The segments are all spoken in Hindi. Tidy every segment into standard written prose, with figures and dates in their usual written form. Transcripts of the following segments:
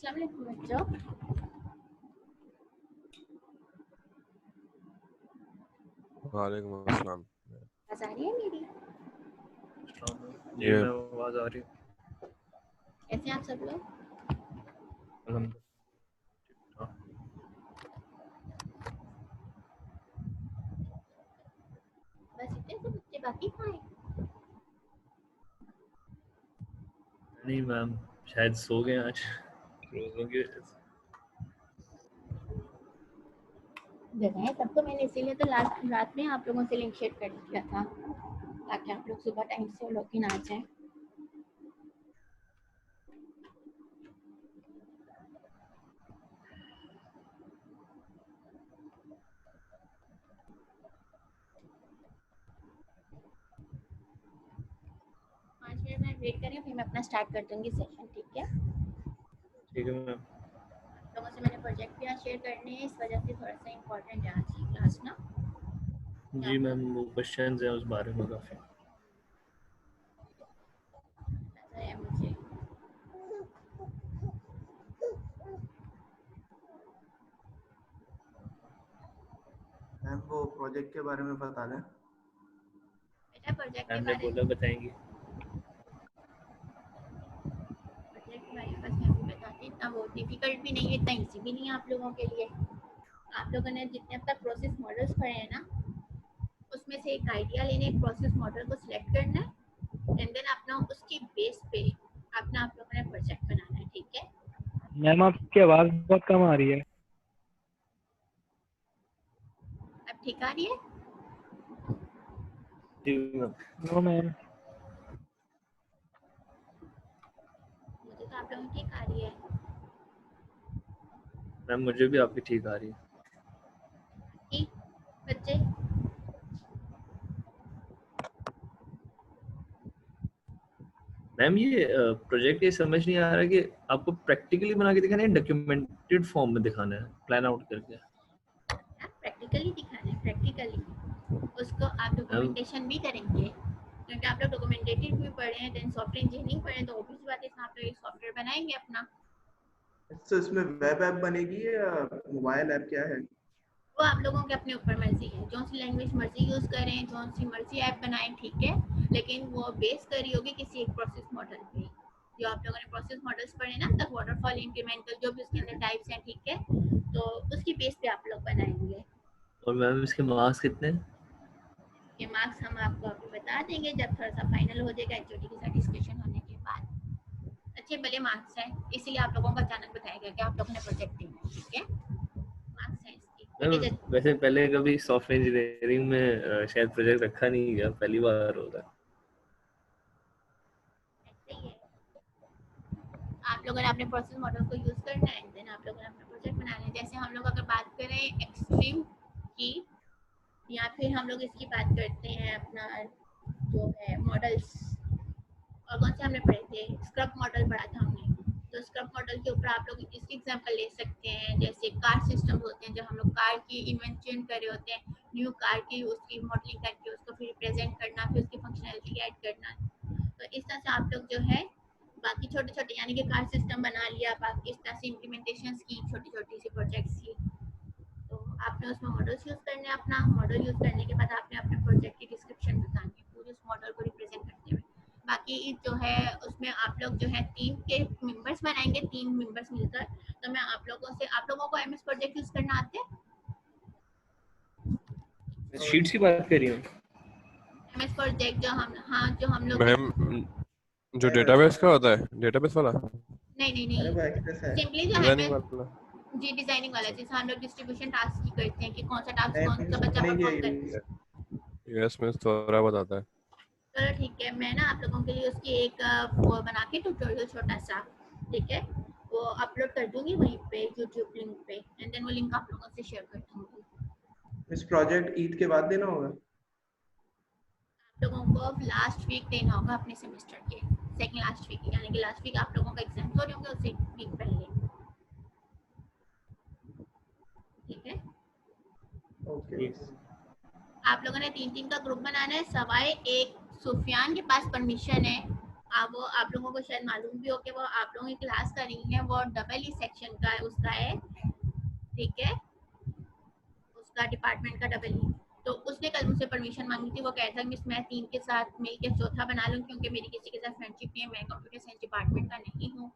अस्सलाम वालेकुम बच्चों। वालेकुम अस्सलाम। आवाज आ रही है मेरी? जी मैं आवाज आ रही है। कैसे हैं आप सब लोग? बस इतने से बच्चे, बाकी कहाँ हैं? नहीं मैम, शायद सो गए आज रोज़ों की वजह से। जगह है तब तो मैंने इसीलिए तो लास्ट रात में आप लोगों से लिंक शेयर कर दिया था ताकि आप लोग सुबह टाइम से लॉगिन आ जाएं। पाँच मिनट में वेट करें, फिर मैं अपना स्टार्ट कर दूंगी सेशन। ठीक है? ठीक है मैम। आप लोगों से मैंने प्रोजेक्ट भी आज शेयर करने हैं, इस वजह से थोड़ा सा इम्पोर्टेंट है आज की क्लास ना। जी मैम, वो क्वेश्चंस हैं उस बारे में काफ़ी। ऐसा है मुझे। मैम वो प्रोजेक्ट के बारे में बता दें। बेटा प्रोजेक्ट के मैम ने बारे में बोला बताएंगी। बस मैं भी बताती, इतना वो डिफिकल्ट भी नहीं है, इतना ईजी भी नहीं है आप लोगों के लिए। आप लोगों ने जितने अब तक प्रोसेस मॉडल्स पढ़े हैं ना, उसमें से एक आइडिया लेने, एक प्रोसेस मॉडल को सिलेक्ट करना है एंड देन अपना उसकी बेस पे अपना आप लोगों ने प्रोजेक्ट बनाना है। ठीक है? मैम आपकी आवाज बहुत कम आ रही है। अब ठीक आ रही है? जी मैम। No ma'am. मुझे तो आप लोगों की ठीक आ रही है। मैम मुझे भी आपकी ठीक आ रही है। ठीक बच्चे, मैम ये प्रोजेक्ट ये समझ नहीं आ रहा कि आपको प्रैक्टिकली बना के दिखाना है, डॉक्यूमेंटेड फॉर्म में दिखाना है, प्लान आउट करके। प्रैक्टिकली दिखाना है। प्रैक्टिकली उसको आप डॉक्यूमेंटेशन भी करेंगे, क्योंकि आप लोग डॉक्यूमेंटेटिव भी पढ़े हैं, देन सॉफ्टवेयर इंजीनियरिंग पढ़े हैं, तो ऑब्वियस बात है आप लोग एक सॉफ्टवेयर बनाएंगे अपना। तो इसमें वेब ऐप बनेगी या मोबाइल ऐप, क्या है? वो आप लोगों के अपने ऊपर मर्जी है, जो सी लैंग्वेज मर्जी यूज़ करें, जो सी मर्जी ऐप बनाएं। ठीक है? लेकिन वो बेस करी होगी किसी एक प्रोसेस मॉडल पे। जो आप लोगों ने प्रोसेस मॉडल्स पढ़े ना तक, वाटरफॉल, इंक्रीमेंटल, जो भी उसके अंदर टाइप्स हैं। ठीक है? तो उसकी बेस पे आप लोग बनाएंगे। और मैम इसके मार्क्स कितने हैं? ये मार्क्स हम आपको अभी बता देंगे जब थोड़ा सा फाइनल हो जाएगा एचओडी के साथ डिस्कशन होने के बाद। अच्छे भले मार्क्स हैं, इसीलिए आप लोगों को अचानक बताया गया कि आप लोगों ने प्रोजेक्ट देना है। ठीक है? मार्क्स हैं इसकी। मैम वैसे पहले कभी सॉफ्टवेयर इंजीनियरिंग में शायद प्रोजेक्ट रखा नहीं गया, पहली बार होगा। ऐसे ही है, आप लोगों ने अपने प्रोसेस मॉडल को यूज़ करना है, देन आप लोगों ने अपना प्रोजेक्ट बनाना है। जैसे हम लोग अगर बात करें एक्सट्रीम की, या फिर हम लोग इसकी बात करते हैं अपना जो है मॉडल्स, और कौन से हमने पढ़े थे, स्क्रब मॉडल पढ़ा था हमने। तो स्क्रब मॉडल के ऊपर आप लोग इसकी एग्जांपल ले सकते हैं, जैसे कार सिस्टम होते हैं, जब हम लोग कार की इन्वेंशन कर रहे होते हैं, न्यू कार की उसकी मॉडलिंग करके उसको फिर रिप्रेजेंट करना, फिर उसकी फंक्शनैलिटी ऐड करना। तो इस तरह से आप लोग जो है बाकी छोटे छोटे, यानी कि कार सिस्टम बना लिया, बाकी इस तरह से इम्प्लीमेंटेशंस की, छोटी छोटी सी प्रोजेक्ट्स की। तो आपने उसमें मॉडल्स यूज़ करने, अपना मॉडल यूज़ करने के बाद आपने अपने प्रोजेक्ट की डिस्क्रिप्शन बतानी है पूरे उस मॉडल को रिप्रेजेंट करते हुए। बाकी जो है उसमें आप लोग जो है टीम के मेंबर्स बनाएंगे, 3 मेंबर्स मिलकर। तो मैं आप लोगों को एमएस प्रोजेक्ट यूज़ करना आते हैं? शीट्स की बात कर रही हूँ। एमएस प्रोजेक्ट जो हम लोग मैम जो डेटाबेस का होता है, डेटाबेस वाला? नहीं अरे वो एक्सेस है। सिंपली जो है डिजाइनिंग वाला? जी डिजाइनिंग वाला, जैसे हम लोग डिस्ट्रीब्यूशन टास्क की करते हैं कि कौन सा टास्क नहीं, कौन सा बच्चा नहीं किया परफॉर्म यूज। करे। यस में थोड़ा बहुत आता है। चलो ठीक है, मैं ना आप लोगों के लिए उसकी एक वो बना के ट्यूटोरियल छोटा सा, ठीक है, वो अपलोड कर दूंगी वहीं पे यूट्यूब लिंक पे, एंड देन वो लिंक आप लोगों से शेयर कर दूंगी। इस प्रोजेक्ट ईद के बाद देना होगा। आप लोगों को लास्ट वीक देना होगा अपने सेमेस्टर के, सेकंड लास्ट वीक, यानी कि लास्ट वीक आप लोगों का एग्जाम हो रहे होंगे, उससे एक वीक पहले। ठीक है? ओके। आप लोगों ने 3-3 का ग्रुप बनाना है, सवाए एक सुफियान के पास परमिशन है आप लोगों को शायद मालूम भी हो कि वो आप लोगों की क्लास का नहीं है, वो डबल ई सेक्शन का है, उसका है, ठीक है, उसका डिपार्टमेंट का डबल ई। तो उसने कल मुझसे परमिशन मांगी थी, वो कहता है मिस मैं 3 के साथ मिलकर चौथा बना लूँ क्योंकि मेरी किसी के साथ फ्रेंडशिप नहीं है, मैं कंप्यूटर साइंस डिपार्टमेंट का नहीं हूँ।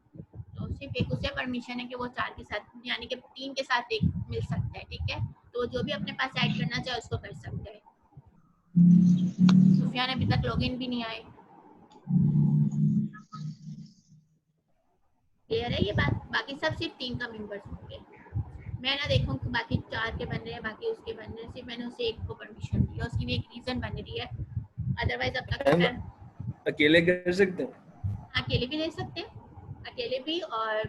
तो सिर्फ एक उसे परमिशन है कि वो 4 के साथ यानी कि 3 के साथ एक मिल सकता है, ठीक है। तो जो भी अपने पास ऐड करना चाहे उसको कर सकते हैं। सुफियान अभी तक लॉगिन भी नहीं आए। क्लियर है ये बात? बाकी सब सिर्फ 3 का मेंबर्स होंगे। मैं ना देखूं कि बाकी 4 के बन रहे हैं, बाकी उसके बन रहे हैं, सिर्फ मैंने उसे एक को परमिशन दी है, उसकी भी एक रीजन बन रही है, अदरवाइज अब तक मैम मैं अकेले कर सकते हैं? अकेले भी ले सकते हैं, अकेले भी और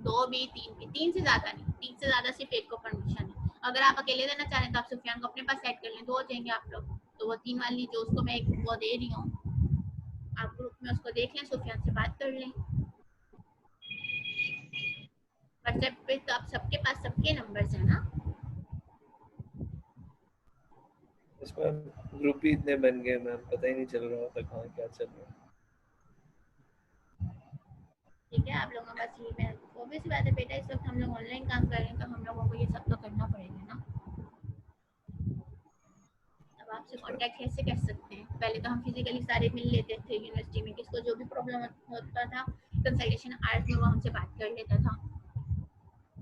2 भी 3 भी, 3 से ज्यादा नहीं, 3 से ज्यादा सिर्फ एक को परमिशन है। अगर आप अकेले देना चाह रहे हैं तो आप सुफियान को अपने पास ऐड कर लें, 2 हो जाएंगे आप लोग। तो वो 3 वाली जो उसको मैं एक वो दे रही हूँ, आप ग्रुप में उसको देख लें, सुफियान से बात कर लें। व्हाट्सएप पे तो आप सबके पास सबके नंबर्स हैं ना? इसमें ग्रुप ही इतने बन गए मैम, पता ही नहीं चल रहा था कहाँ क्या चल रहा है। ठीक है, आप लोगों का बस ये मैं ऑब्वियस बात है बेटा, इस वक्त हम लोग ऑनलाइन काम कर रहे हैं तो हम लोगों को ये सब तो करना पड़ेगा ना। अब आपसे कांटेक्ट कैसे कर सकते हैं? पहले तो हम फिजिकली सारे मिल लेते थे यूनिवर्सिटी में, किसको जो भी प्रॉब्लम होता था कंसल्टेशन आवर्स में वो हमसे बात कर लेता था।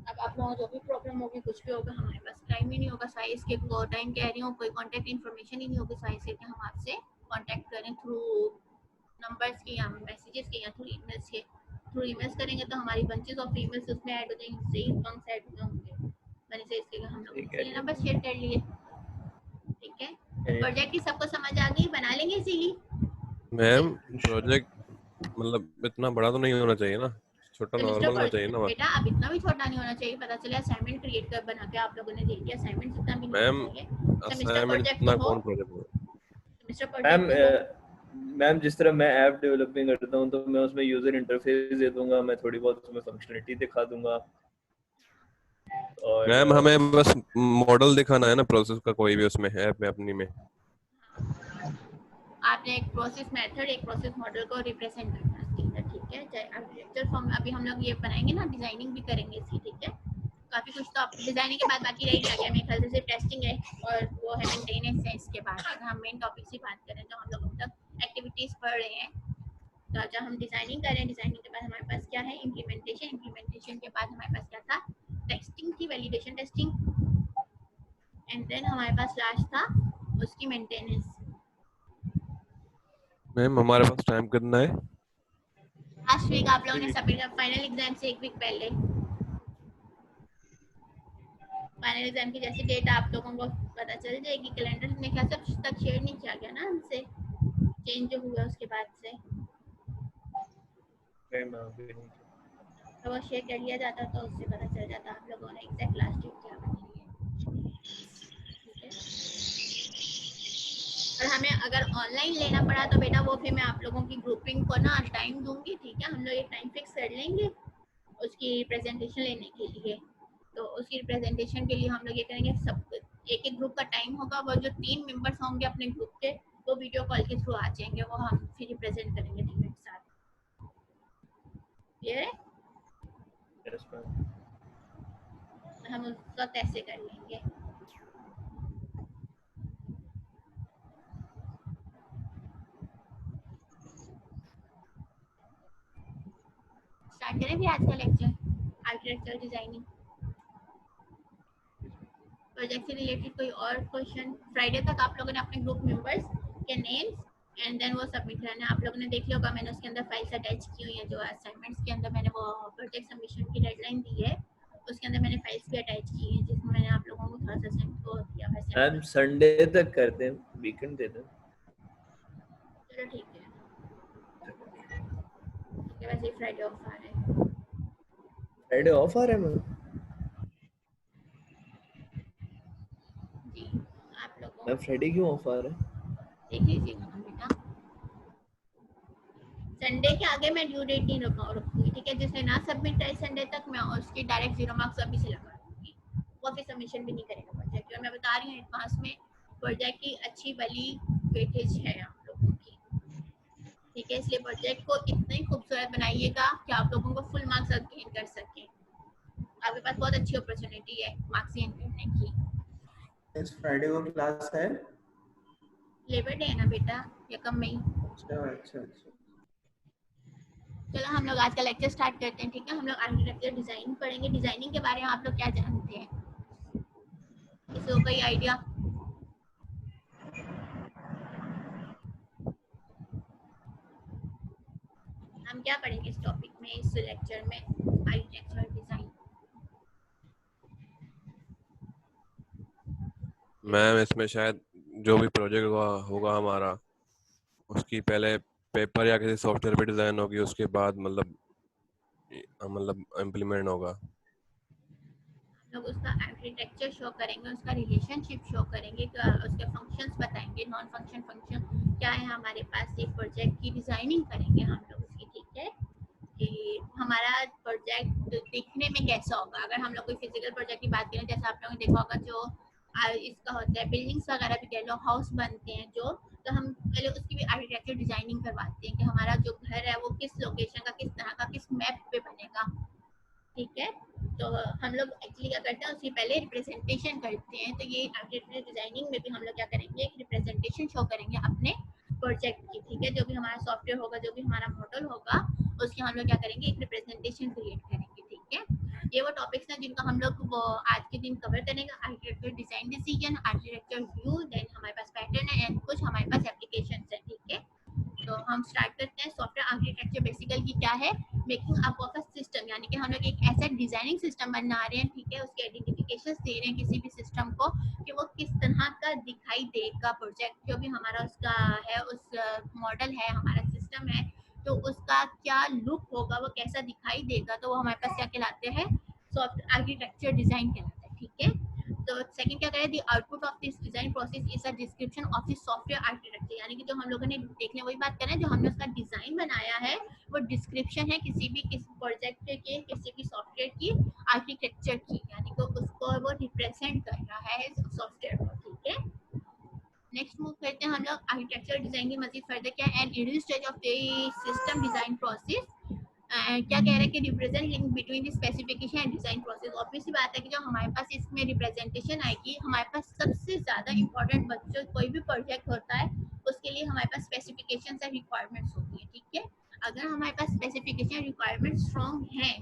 अब आप लोगों को जो भी प्रॉब्लम होगी, कुछ भी होगा, हमारे पास टाइम ही नहीं होगा साइज के टाइम कह रही हूँ, कोई कांटेक्ट इन्फॉर्मेशन ही नहीं होगी साइज के कि हम आपसे कांटेक्ट करें थ्रू नंबर्स के या मैसेजेस के या थ्रू ईमेल्स के। थ्रू ईमेल्स करेंगे तो हमारी बंचेस ऑफ ईमेल्स उसमें ऐड हो जाएंगे, उससे ही कम ऐड हुए होंगे, मैंने से इसके हम लोग ठीक है इसलिए नंबर शेयर कर लिए। ठीक है, प्रोजेक्ट की सबको समझ आ गई? बना लेंगे इसीलिए। मैम प्रोजेक्ट मतलब इतना बड़ा तो नहीं होना चाहिए ना, छोटा सेमेस्टर नॉर्मल होना चाहिए ना बस। बेटा अब इतना भी छोटा नहीं होना चाहिए, पता चले असाइनमेंट क्रिएट कर बना के आप लोगों ने दे दिया, असाइनमेंट इतना भी नहीं मैम होना चाहिए। सेमेस्टर असाइनमेंट प्रोजेक्ट इतना तो हो, कौन प्रोजेक्ट होगा? Semester ma'am. प्रोजेक्ट तो हो। मैम जिस तरह मैं ऐप डेवलपिंग करता हूँ तो मैं उसमें यूजर इंटरफेस दे दूंगा, मैं थोड़ी बहुत उसमें फंक्शनलिटी दिखा दूंगा और मैम हमें बस मॉडल दिखाना है ना प्रोसेस का, कोई भी उसमें ऐप में अपनी में। आपने एक प्रोसेस मेथड, एक प्रोसेस मॉडल को रिप्रेजेंट करना है इसके अंदर, ठीक है। चाहे आर्किटेक्चर फॉर्म अभी हम लोग ये बनाएंगे ना, डिजाइनिंग भी करेंगे इसकी, ठीक है। काफी कुछ तो आप डिजाइनिंग के बाद बाकी रह गया क्या, मेरे ख्याल से सिर्फ टेस्टिंग है और वो है मेंटेनेंस है इसके बाद। अगर हम मेन टॉपिक से बात करें तो हम लोग अब तक एक्टिविटीज पढ़ रहे हैं, तो जब हम डिजाइनिंग कर रहे हैं, डिजाइनिंग के बाद हमारे पास क्या है, इम्प्लीमेंटेशन, इम्प्लीमेंटेशन के बाद हमारे पास क्या था, टेस्टिंग थी, वैलिडेशन टेस्टिंग, एंड देन हमारे पास लास्ट था उसकी मेंटेनेंस। मैम हमारे पास टाइम कितना है? लास्ट वीक आप लोगों ने सबमिट किया, फाइनल एग्जाम से एक वीक पहले, फाइनल एग्जाम की जैसी डेट आप लोगों को पता चल जाएगी। कैलेंडर में क्या सब तक शेयर नहीं किया गया ना हमसे, चेंज जो हुआ उसके बाद से, तो वो शेयर कर लिया जाता तो उससे पता चल जाता आप लोगों ने एग्जैक्ट लास्ट डेट क्या बनाई है, ठीक है। और हमें अगर ऑनलाइन लेना पड़ा तो बेटा वो फिर मैं आप लोगों की ग्रुपिंग को ना टाइम दूंगी, ठीक है। हम लोग एक टाइम फिक्स कर लेंगे उसकी प्रेजेंटेशन लेने के लिए। तो उसकी प्रेजेंटेशन के लिए हम लोग ये करेंगे, सब एक एक ग्रुप का टाइम होगा, वो जो 3 मेंबर्स होंगे अपने ग्रुप के वो वीडियो कॉल के थ्रू आ जाएंगे, वो हम फिर रिप्रेजेंट करेंगे तीनों के साथ। क्लियर है? Yes, ma'am. हम उस वक्त ऐसे कर लेंगे। स्टार्ट करें भी आज का लेक्चर, आर्किटेक्चर डिजाइनिंग प्रोजेक्ट से रिलेटेड कोई और क्वेश्चन? फ्राइडे तक आप लोगों ने अपने ग्रुप मेंबर्स के नेम्स एंड देन वो सबमिट करना है। आप लोगों ने देख लिया होगा, मैंने उसके अंदर फाइल्स अटैच की हुई है, जो असाइनमेंट्स के अंदर मैंने वो प्रोजेक्ट सबमिशन की डेडलाइन दी है, उसके अंदर मैंने फाइल्स भी अटैच की हैं जिसमें मैंने आप लोगों को थोड़ा सा को दिया वैसे। मैम संडे तक करते हैं, वीकेंड दे दें। चलो ठीक है, वैसे फ्राइडे ऑफ आ रहा है। फ्राइडे ऑफ आ रहा है मैम? जी आप लोगों मैम फ्राइडे क्यों ऑफ आ रहा है? देख लीजिएगा ना बेटा, संडे के आगे मैं ड्यू डेट नहीं रखूंगी, ठीक है। जिसने ना सबमिट करे संडे तक, मैं उसकी डायरेक्ट 0 मार्क्स अभी से लगा दूंगी, वो फिर सबमिशन भी नहीं करेगा प्रोजेक्ट। और मैं बता रही हूँ एडवांस में, प्रोजेक्ट की अच्छी वाली वेटेज है आप लोगों की, ठीक ठीक है, इसलिए प्रोजेक्ट को इतना ही खूबसूरत बनाइएगा कि आप लोगों को फुल मार्क्स गेन कर सकें। आपके पास बहुत अच्छी अपॉर्चुनिटी है मार्क्स गेन करने की। इस फ्राइडे को क्लास है? लेबर डे है ना बेटा, यकम मई। अच्छा अच्छा अच्छा। चलो हम लोग आज का लेक्चर स्टार्ट करते हैं, ठीक है। हम लोग आर्किटेक्चर डिजाइन पढ़ेंगे। डिजाइनिंग के बारे में आप लोग क्या जानते हैं, किसी को कोई आइडिया? हम क्या पढ़ेंगे इस टॉपिक में, इस लेक्चर में, आर्किटेक्चर डिजाइन? मैम इसमें शायद जो भी प्रोजेक्ट होगा हमारा, उसकी पहले पेपर या किसी सॉफ्टवेयर पे डिजाइन होगी, उसके बाद मतलब इम्प्लीमेंट होगा। लोग उसका आर्किटेक्चर शो करेंगे, उसका रिलेशनशिप शो करेंगे, उसके फंक्शंस बताएंगे, नॉन फंक्शन फंक्शन क्या है हमारे पास। एक प्रोजेक्ट की डिजाइनिंग करेंगे हम लोग उसकी, ठीक है, कि हमारा प्रोजेक्ट दिखने में कैसा होगा। अगर हम लोग कोई फिजिकल प्रोजेक्ट की बात करें, जैसे आप लोगों ने देखा होगा जो इसका होता है, बिल्डिंग्स वगैरह भी कह लो, हाउस बनते हैं जो, तो हम पहले उसकी भी आर्किटेक्चर डिजाइनिंग करवाते हैं कि हमारा जो घर है वो किस लोकेशन का, किस तरह का, किस मैप पे बनेगा, ठीक है। तो हम लोग एक्चुअली क्या करते हैं, उसकी पहले रिप्रेजेंटेशन करते हैं। तो ये आर्किटेक्चर डिजाइनिंग में भी हम लोग क्या करेंगे, एक रिप्रेजेंटेशन शो करेंगे अपने प्रोजेक्ट की, ठीक है। जो भी हमारा सॉफ्टवेयर होगा, जो भी हमारा मॉडल होगा, उसकी हम लोग क्या करेंगे, एक रिप्रेजेंटेशन क्रिएट करेंगे, ठीक है। ये वो टॉपिक्स हैं जिनको हम लोग वो आज के दिन कवर करेंगे। Architecture design decision, architecture view, then हमारे पास पैटर्न है एंड कुछ हमारे पास एप्लीकेशन है, ठीक है। तो हम स्टार्ट करते हैं। सॉफ्टवेयर आर्किटेक्चर बेसिकली क्या है, making up of a system, यानी कि हम लोग एक ऐसा डिजाइनिंग सिस्टम बना रहे हैं, ठीक है। उसके आइडेंटिफिकेशंस दे रहे हैं किसी भी सिस्टम को कि वो किस तरह का दिखाई देगा। प्रोजेक्ट जो भी हमारा उसका है, उस मॉडल है, हमारा सिस्टम है, तो उसका क्या लुक होगा, वो कैसा दिखाई देगा, तो वो हमारे पास क्या कहलाते हैं, सॉफ्ट आर्किटेक्चर डिजाइन कहलाता है, ठीक है। तो सेकंड क्या करें, the output of this design process is a description of the software architecture, यानी कि जो हम लोगों ने देख लिया वही बात करें, जो हमने उसका डिजाइन बनाया है वो डिस्क्रिप्शन है किसी प्रोजेक्ट के, किसी भी सॉफ्टवेयर की आर्किटेक्चर की, यानी कि उसको वो रिप्रेजेंट कर रहा है सॉफ्टवेयर को, ठीक है। नेक्स्ट मूव करते हैं हम लोग आर्किटेक्चर डिजाइन की मजीद फर्दर क्या है, and introduce stage of the system design process. क्या कह रहे हैं कि represent link between the specification and design process. Obvious सी बात है कि जो हमारे पास इसमें रिप्रेजेंटेशन आएगी, हमारे पास सबसे ज्यादा इंपॉर्टेंट बच्चों कोई भी प्रोजेक्ट होता है उसके लिए हमारे पास स्पेसिफिकेशन और रिक्वायरमेंट्स होती है, ठीक है। अगर हमारे पास स्पेसिफिकेशन रिक्वायरमेंट स्ट्रॉन्ग है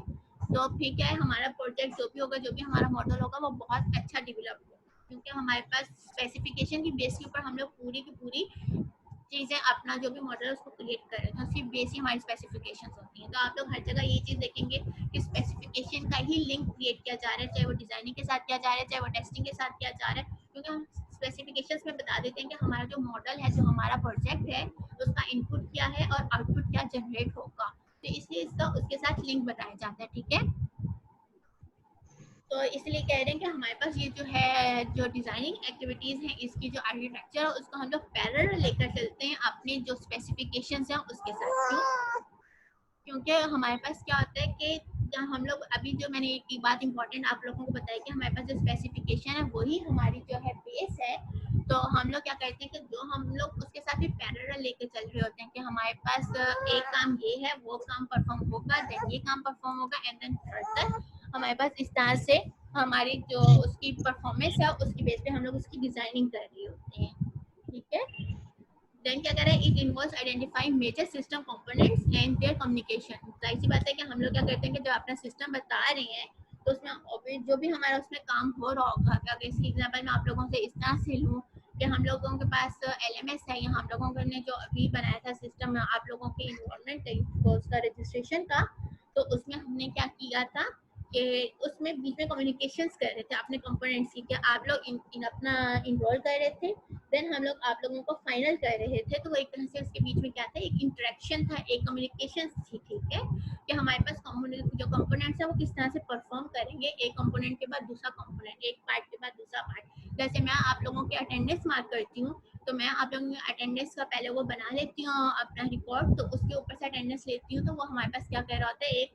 तो फिर क्या है, हमारा प्रोजेक्ट जो भी होगा, जो भी हमारा मॉडल होगा, वो बहुत अच्छा डेवलप होगा, क्योंकि हमारे पास स्पेसिफिकेशन की बेस के ऊपर हम लोग पूरी की पूरी चीजें अपना जो भी मॉडल है उसको क्रिएट कर रहे हैं, तो सिर्फ बेस ही हमारी स्पेसिफिकेशंस होती हैं। तो आप लोग हर जगह ये चीज देखेंगे कि स्पेसिफिकेशन का ही लिंक क्रिएट किया जा रहा है, चाहे वो डिजाइनिंग के साथ किया जा रहा है, चाहे वो टेस्टिंग के साथ किया जा रहा है, क्योंकि हम स्पेसिफिकेशंस में बता देते हैं कि हमारा जो मॉडल है, जो हमारा प्रोजेक्ट है, उसका इनपुट क्या है और आउटपुट क्या जनरेट होगा, तो इसलिए इसका उसके साथ लिंक बताया जाता है, ठीक है। तो इसलिए कह रहे हैं कि हमारे पास ये जो है, जो डिजाइनिंग एक्टिविटीज हैं, इसकी जो आर्किटेक्चर है उसको हम लोग पैरेलल लेकर चलते हैं अपने जो स्पेसिफिकेशंस हैं उसके साथ। क्यों? क्योंकि हमारे पास क्या होता है कि जब हम लोग अभी जो मैंने एक बात इंपॉर्टेंट आप लोगों को बताई कि हमारे पास जो स्पेसिफिकेशन है वही हमारी जो है बेस है, तो हम लोग क्या करते हैं कि जो हम लोग उसके साथ भी पैरेलल लेके चल रहे होते हैं कि हमारे पास एक काम ये है, वो काम परफॉर्म होगा, देन ये काम परफॉर्म होगा, एंड देन फर्दर हमारे पास इस तरह से हमारी जो उसकी परफॉर्मेंस है उसकी बेस पे हम लोग उसकी डिजाइनिंग कर रहे होते हैं, ठीक है। देन क्या करें, it involves identifying major system components and their communication. जाहिर सी बात है कि हम लोग क्या करते हैं कि जब अपना सिस्टम बता रहे हैं तो उसमें जो भी हमारा उसमें काम हो रहा होगा, अगर इसकी एग्जाम्पल मैं आप लोगों से इस तरह से लूँ कि हम लोगों के पास LMS है, या हम लोगों ने जो अभी बनाया था सिस्टम आप लोगों के इन्वॉल्वमेंट उसका रजिस्ट्रेशन का, तो उसमें हमने क्या किया था कि उसमें बीच में कम्युनिकेशंस कर रहे थे अपने कंपोनेंट्स की, क्या आप लोग इन अपना इन्वॉल्व कर रहे थे, देन हम लोग आप लोगों को फाइनल कर रहे थे, तो वो एक तरह से उसके बीच में क्या था, एक इंटरेक्शन था, एक कम्युनिकेशन थी, ठीक है, कि हमारे पास जो कंपोनेंट्स है वो किस तरह से परफॉर्म करेंगे, एक कंपोनेंट के बाद दूसरा कंपोनेंट, एक पार्ट के बाद दूसरा पार्ट। जैसे मैं आप लोगों के अटेंडेंस मार्क करती हूँ, तो मैं आप लोगों के अटेंडेंस का पहले वो बना लेती हूँ अपना रिकॉर्ड, तो उसके ऊपर से अटेंडेंस लेती हूँ, तो वो हमारे पास क्या कह रहा होता है, एक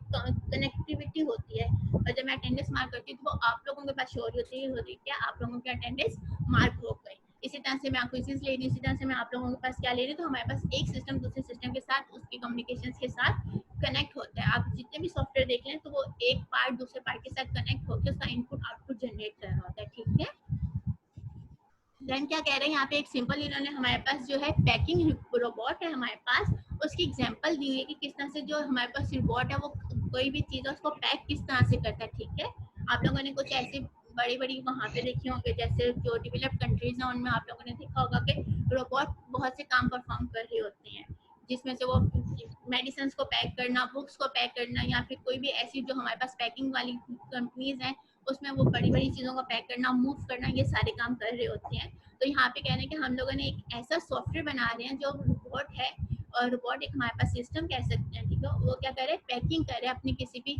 कनेक्टिविटी होती है, और जब मैं अटेंडेंस मार्क करती हूँ तो वो आप लोगों के पास शो होती है क्या, आप लोगों के अटेंडेंस मार्क हो गई। इसी तरह से मैं एक्विजिशंस ले रही हूँ, इसी तरह से मैं आप लोगों के पास क्या ले रही हूँ, तो हमारे पास एक सिस्टम दूसरे सिस्टम के साथ उसकी कम्युनिकेशन के साथ कनेक्ट होता है। आप जितने भी सॉफ्टवेयर देख लें तो वो एक पार्ट दूसरे पार्ट के साथ कनेक्ट होकर उसका इनपुट आउटपुट जनरेट कर रहा होता है, ठीक है। देन क्या कह रहे हैं यहाँ पे, एक सिंपल इन्होंने हमारे पास जो है पैकिंग रोबोट है हमारे पास, उसकी एग्जांपल दी हुई है कि किस तरह से जो हमारे पास रोबोट है वो कोई भी चीज़ है उसको पैक किस तरह से करता है, ठीक है। आप लोगों ने कुछ ऐसी बड़ी बड़ी वहाँ पे देखे होंगे, जैसे जो डेवलप्ड कंट्रीज हैं उनमें आप लोगों ने देखा होगा कि रोबोट बहुत से काम परफॉर्म कर रहे होते हैं, जिसमें से वो मेडिसिन को पैक करना, बुक्स को पैक करना, या फिर कोई भी ऐसी जो हमारे पास पैकिंग वाली कंपनीज हैं उसमें वो बड़ी बड़ी चीज़ों को पैक करना, मूव करना, ये सारे काम कर रहे होते हैं। तो यहाँ पे कह रहे हैं कि हम लोगों ने एक ऐसा सॉफ्टवेयर बना रहे हैं जो रोबोट है, और रोबोट एक हमारे पास सिस्टम कह सकते हैं, ठीक है। वो क्या कर रहे हैं, पैकिंग कर रहे हैं अपनी किसी भी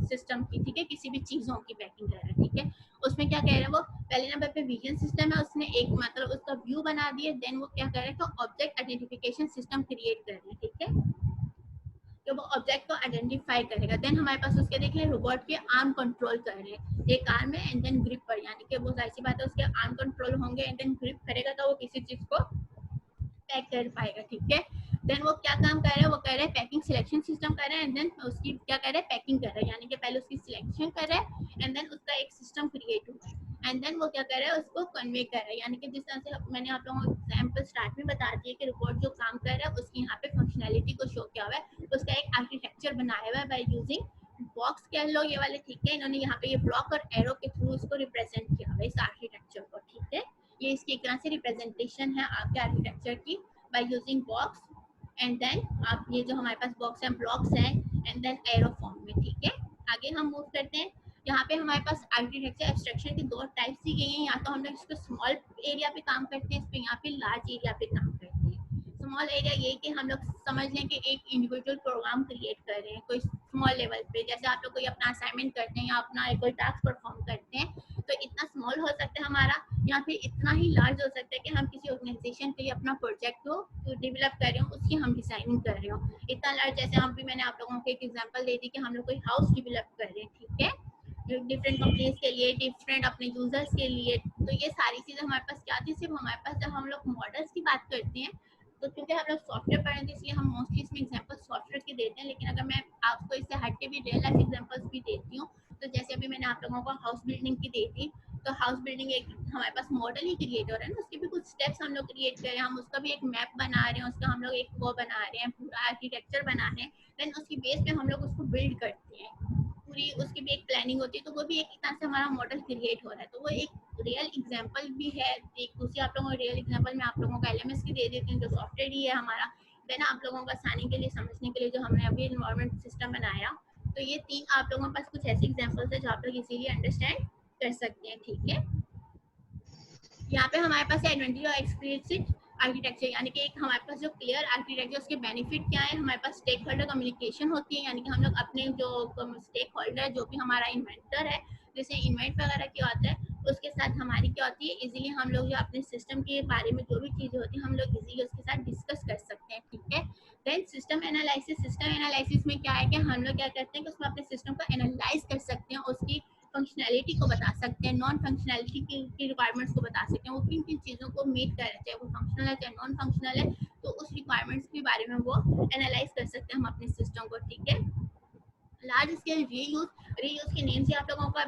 सिस्टम की, ठीक है, किसी भी चीज़ों की पैकिंग कर रहे हैं, ठीक है। उसमें क्या कह रहे हैं, वो पहले नंबर पे विजन सिस्टम है, उसने एक मतलब उसका व्यू बना दिए, देन वो क्या कर रहे हैं, तो ऑब्जेक्ट आइडेंटिफिकेशन सिस्टम क्रिएट कर रहे हैं, ठीक है, तो वो ऑब्जेक्ट को आइडेंटिफाई करेगा। देन हमारे पास उसके देख ले रोबोट के आर्म कंट्रोल कर रहे हैं, एक आर्म है एंड देन ग्रिप पर, यानी कि वो ऐसी बात है उसके आर्म कंट्रोल होंगे एंड देन ग्रिप करेगा तो वो किसी चीज को पैक कर पाएगा, ठीक है। देन वो क्या काम कर रहे हैं, वो कर रहे हैं पैकिंग सिलेक्शन सिस्टम कर रहे हैं, एंड देन उसकी क्या कर रहे हैं, पैकिंग कर रहे हैं, यानी कि पहले उसकी सिलेक्शन कर रहे हैं एंड देन उसका एक सिस्टम क्रिएट हुआ है, एंड देन वो क्या कर रहा है, उसको कन्वे कर रहा है। यानी कि जिस तरह से मैंने आप लोगों को एग्जांपल स्टार्ट में बता दिया कि रोबोट जो काम कर रहा है उसकी यहाँ पे फंक्शनैलिटी को शो किया हुआ है, उसका एक आर्किटेक्चर बनाया हुआ है बाय यूजिंग बॉक्स कह लो ये वाले, ठीक है। इन्होंने यहाँ पे ये ब्लॉक और एरो के थ्रू इसको रिप्रेजेंट किया हुआ है, इस आर्किटेक्चर को, ठीक है। ये इसकी एक तरह से रिप्रेजेंटेशन है आपके आर्किटेक्चर की by using box, and then आप ये जो हमारे पास बॉक्स एंड ब्लॉक्स हैं एंड देन एरो फॉर्म में, ठीक है। आगे हम मूव करते हैं। यहाँ पे हमारे पास आर्किटेक्चर एब्स्ट्रैक्शन की दो टाइप्स दी गई हैं, या तो हम लोग इस पे स्मॉल एरिया पे काम करते हैं, इस पे यहाँ पे लार्ज एरिया पे काम करते हैं। स्मॉल एरिया ये कि हम लोग समझ लें कि एक इंडिविजुअल प्रोग्राम क्रिएट कर रहे हैं कोई स्मॉल लेवल पे, जैसे आप लोग कोई अपना असाइनमेंट करते हैं या अपना कोई टास्क परफॉर्म करते हैं, तो इतना स्मॉल हो सकता है हमारा, या फिर इतना ही लार्ज हो सकता है कि हम किसी ऑर्गेनाइजेशन के लिए अपना प्रोजेक्ट को डेवलप कर रहे हो, उसकी हम डिजाइनिंग कर रहे हो। इतना लार्ज, जैसे हम भी मैंने आप लोगों को एक एग्जांपल दे दी कि हम लोग कोई हाउस डेवलप कर रहे हैं, ठीक है, डिफरेंट कंपनीज के लिए, डिफरेंट अपने यूजर्स के लिए। तो ये सारी चीजें हमारे पास क्या थी, सिर्फ हमारे पास जब हम लोग मॉडल्स की बात करते हैं, तो क्योंकि हम लोग सॉफ्टवेयर पढ़े थे इसलिए हम मोस्टली इसमें एग्जांपल सॉफ्टवेयर के देते हैं, लेकिन अगर मैं आपको इससे हट के भी रियल लाइफ एग्जांपल्स भी देती हूँ, तो जैसे अभी मैंने आप लोगों को हाउस बिल्डिंग की दी थी, तो हाउस बिल्डिंग एक हमारे पास मॉडल ही क्रिएट हो रहा है ना, उसके भी कुछ स्टेप्स हम लोग क्रिएट कर रहे हैं, हम उसका भी एक मैप बना रहे हैं, उसका हम लोग एक वो बना रहे हैं, पूरा आर्किटेक्चर बना रहे हैं, देन उसकी बेस पे हम लोग उसको बिल्ड करते हैं, पूरी उसकी भी एक प्लानिंग होती है, तो वो भी एक तरह से हमारा मॉडल क्रिएट हो रहा है। तो वो एक रियल एग्जांपल भी है। एक दूसरी आप लोगों को रियल एग्जांपल में आप लोगों को एलएमएस की दे देती हूँ, जो सॉफ्टवेयर ही है हमारा, देन आप लोगों को आसानी के लिए समझने के लिए जो हमने अभी एनवायरनमेंट सिस्टम बनाया। तो ये तीन आप लोगों के पास कुछ ऐसे एग्जांपल्स है जो आप लोग इजीली अंडरस्टैंड कर सकते हैं, ठीक है। यहाँ पे हमारे पास एडवांटेज और एक्सप्लिसिट आर्किटेक्चर, यानी कि एक हमारे पास जो क्लियर आर्किटेक्चर, उसके बेनिफिट क्या है, हमारे पास स्टेक होल्डर कम्युनिकेशन होती है, यानी कि हम लोग अपने जो स्टेक होल्डर जो भी हमारा इन्वेंटर है, जैसे इन्वेंट वगैरह क्या होता है, उसके साथ हमारी क्या होती है, इजीली हम लोग जो अपने सिस्टम के बारे में जो भी चीज़ें होती है हम लोग इजीली उसके साथ डिस्कस कर सकते हैं, ठीक है। देन सिस्टम एनालिसिस में क्या है कि हम लोग क्या करते हैं कि उसमें अपने सिस्टम को एनालाइज कर सकते हैं, उसकी फंक्शनैलिटी को बता सकते हैं, नॉन फंक्शनैलिटी की रिक्वायरमेंट्स को बता सकते हैं, वो किन किन चीज़ों को मीट कर रहे हैं, चाहे वो फंक्शनल है चाहे नॉन फंक्शनल है, तो उस रिक्वायरमेंट्स के बारे में वो एनालाइज कर सकते हैं हम अपने सिस्टम को, ठीक है। लार्ज स्केल रीयूज के नेम से आप लोगों का